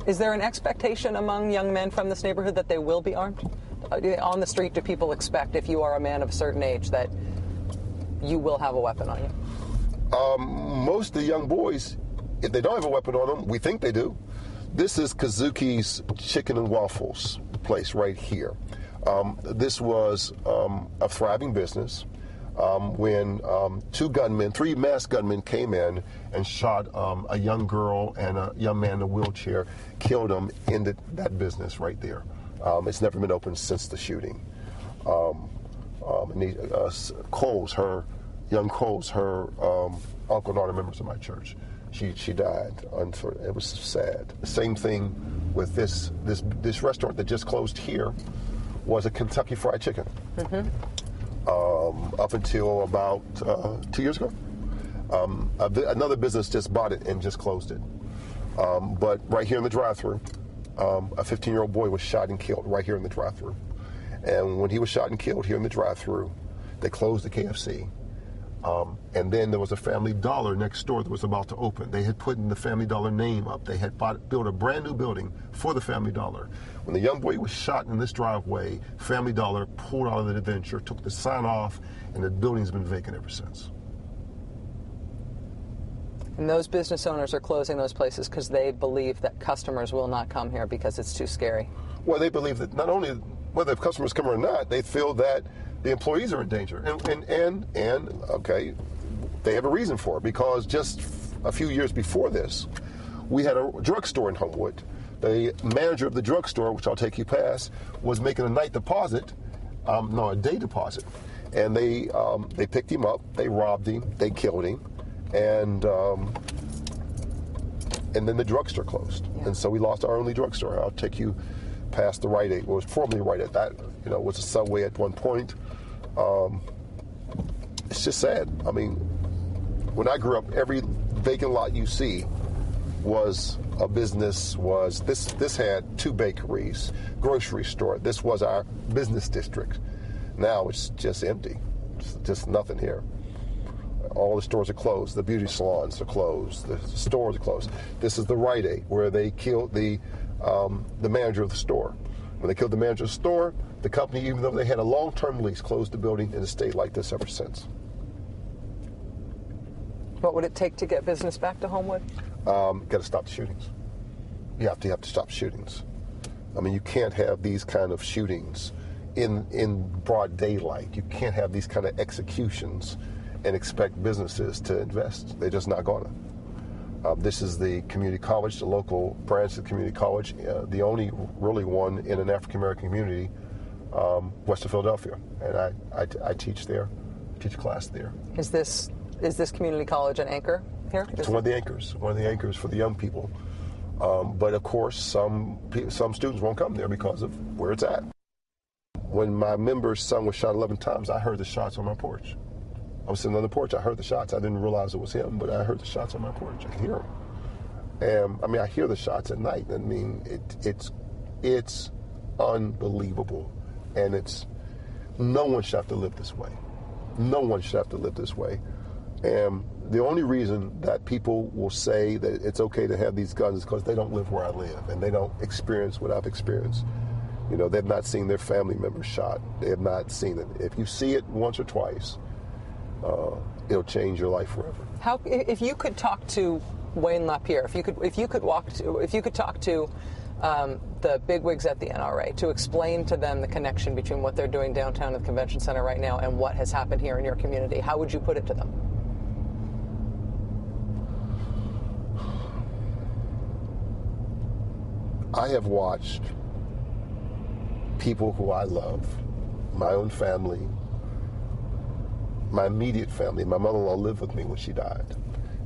Is there an expectation among young men from this neighborhood that they will be armed? On the street, do people expect, if you are a man of a certain age, that you will have a weapon on you? Most of the young boys, if they don't have a weapon on them, we think they do. This is Kazuki's Chicken and Waffles place right here. This was a thriving business when three masked gunmen came in and shot a young girl and a young man in a wheelchair, killed them, ended that business right there. It's never been opened since the shooting. Young Coles, her uncle and aunt are members of my church. She died. It was sad. Same thing with this restaurant that just closed here was a Kentucky Fried Chicken. Mm-hmm. Up until about 2 years ago. Another business just bought it and just closed it. But right here in the drive-thru, a 15-year-old boy was shot and killed right here in the drive-thru. And when he was shot and killed here in the drive-thru, they closed the KFC. And then there was a Family Dollar next door that was about to open. They had put in the Family Dollar name up. They had built a brand new building for the Family Dollar. When the young boy was shot in this driveway, Family Dollar pulled out of the venture, took the sign off, and the building's been vacant ever since. And those business owners are closing those places because they believe that customers will not come here because it's too scary. Well, they believe that not only whether customers come or not, they feel that the employees are in danger. And okay, they have a reason for it, because just a few years before this, we had a drugstore in Homewood. The manager of the drugstore, which I'll take you past, was making a day deposit, and they picked him up, they robbed him, they killed him, and then the drugstore closed. Yeah. And so we lost our only drugstore. I'll take you past the Rite Aid. It was formerly Rite Aid. That was a Subway at one point. It's just sad. I mean, when I grew up, every vacant lot you see was a business. This had 2 bakeries, grocery store. This was our business district. Now it's just empty. It's just nothing here. All the stores are closed. The beauty salons are closed. The stores are closed. This is the Rite Aid where they killed the manager of the store. When they killed the manager of the store, the company, even though they had a long-term lease, closed the building, and it stayed like this ever since. What would it take to get business back to Homewood? Got to stop the shootings. You have to stop shootings. I mean, you can't have these kind of shootings in broad daylight. You can't have these kind of executions and expect businesses to invest. They're just not going to. This is the community college, the local branch of the community college, the only really one in an African-American community west of Philadelphia. And I teach there, teach a class there. Is this community college an anchor here? It's one of the anchors for the young people. But of course, some students won't come there because of where it's at. When my member's son was shot 11 times, I heard the shots on my porch. I was sitting on the porch. I heard the shots. I didn't realize it was him, but I heard the shots on my porch. I could hear them. And I mean, I hear the shots at night. I mean, it's unbelievable, and no one should have to live this way. No one should have to live this way. And the only reason that people will say that it's okay to have these guns is because they don't live where I live, and they don't experience what I've experienced. You know, they've not seen their family members shot. They have not seen it. If you see it once or twice, it'll change your life forever. If you could talk to Wayne LaPierre, if you could talk to the bigwigs at the NRA to explain to them the connection between what they're doing downtown at the convention center right now and what has happened here in your community, how would you put it to them? I have watched people who I love, my own family, my immediate family. My mother-in-law lived with me when she died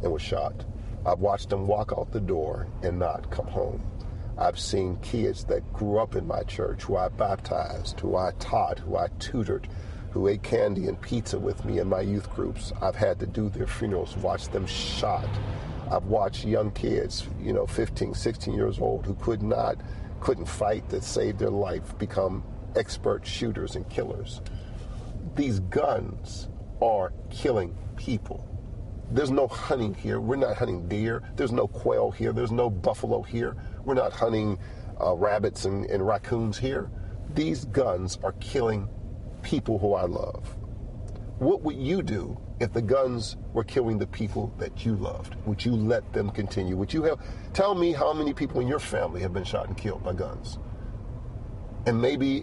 and was shot. I've watched them walk out the door and not come home. I've seen kids that grew up in my church, who I baptized, who I taught, who I tutored, who ate candy and pizza with me in my youth groups. I've had to do their funerals, watch them shot. I've watched young kids, 15, 16 years old, who couldn't fight, that saved their life, become expert shooters and killers. These guns are killing people. There's no hunting here. We're not hunting deer. There's no quail here. There's no buffalo here. We're not hunting rabbits and raccoons here. These guns are killing people who I love. What would you do if the guns were killing the people that you loved? Would you let them continue? Would you tell me how many people in your family have been shot and killed by guns? And maybe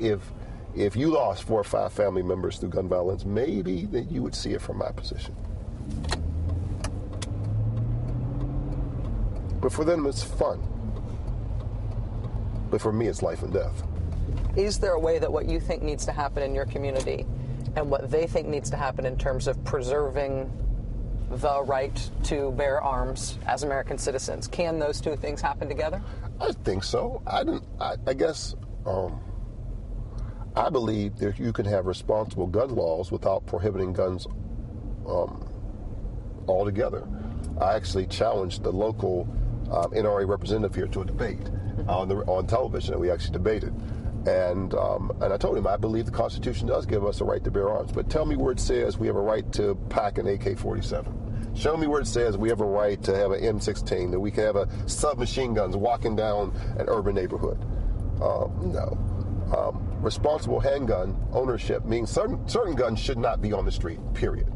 if you lost 4 or 5 family members through gun violence, maybe that you would see it from my position. But for them, it's fun. But for me, it's life and death. Is there a way that what you think needs to happen in your community and what they think needs to happen in terms of preserving the right to bear arms as American citizens, can those two things happen together? I think so. I guess I believe that you can have responsible gun laws without prohibiting guns altogether. I actually challenged the local NRA representative here to a debate on television, and we actually debated. And I told him I believe the Constitution does give us a right to bear arms, but tell me where it says we have a right to pack an AK-47. Show me where it says we have a right to have an M16, that we can have a submachine guns walking down an urban neighborhood. No. Responsible handgun ownership means certain guns should not be on the street, period.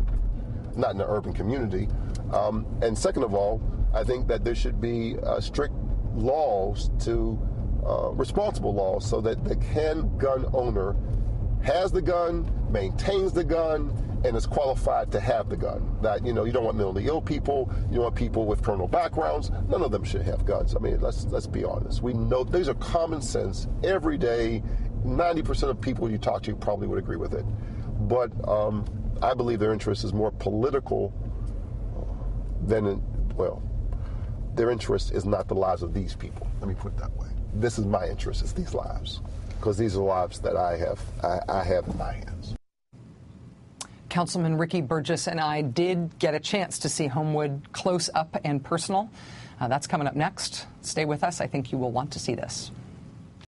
Not in the urban community. And second of all, I think that there should be strict laws to responsible laws so that the handgun owner has the gun, maintains the gun, and is qualified to have the gun. That, you don't want mentally ill people, you don't want people with criminal backgrounds. None of them should have guns. I mean, let's be honest. We know these are common sense, everyday. 90% of people you talk to probably would agree with it. But I believe their interest is more political than, their interest is not the lives of these people. Let me put it that way. This is my interest, it's these lives, because these are lives that I have in my hands. Councilman Ricky Burgess and I did get a chance to see Homewood close up and personal. That's coming up next. Stay with us. I think you will want to see this.